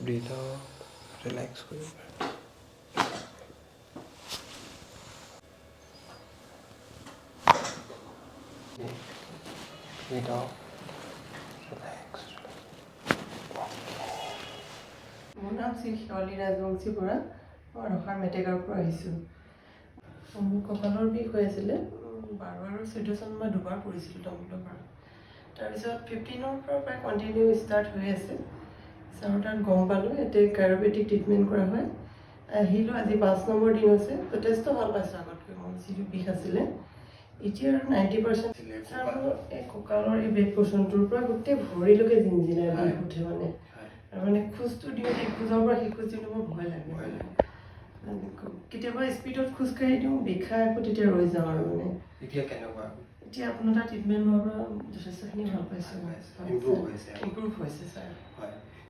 Breathe out, relax কৰিব পাৰে। Breathe out, relax. মোৰ নাম শ্ৰী শেৱালী ৰাজবংশী বৰা, মই ৰখাৰ মেটেকাৰ পৰা আহিছোঁ। মোৰ কঁকালৰ বিষ হৈ আছিলে 12 আৰু 14 চন মই দুবাৰ পৰিছিলোঁ ডক্টৰৰ পৰা। তাৰপিছত 15ৰ পৰা প্ৰায় কণ্টিনিউ ষ্টাৰ্ট হৈ আছে। ছাৰৰ তাত গম পালোঁ ইয়াতে চিৰপ্ৰেক্টিক ট্ৰিটমেণ্ট কৰা হয়। আহিলোঁ আজি 5 নম্বৰ দিন হৈছে, যথেষ্ট ভাল পাইছোঁ আগতকৈ। মোৰ যিটো বিষ আছিলে এতিয়া আৰু 90%। ছাৰ মোৰ এই কঁকালৰ এই বেক পৰ্চনটোৰ পৰা গোটেই ভৰিলৈকে জিনজিনাই বিষ উঠে মানে। আৰু মানে খোজটো দিওঁ ইখোজৰ পৰা সিখোজ দিওঁ মোৰ ভয় লাগে। কেতিয়াবা স্পীডত খোজকাঢ়ি দিওঁ, বিষাই আকৌ তেতিয়া ৰৈ যাওঁ আৰু মানে। এতিয়া কেনেকুৱা? এতিয়া আপোনাৰ তাত ট্ৰিটমেণ্ট লোৱাৰ পৰা যথেষ্টখিনি ভাল পাইছোঁ। ইম্প্ৰুভ হৈছে ছাৰ। হয়।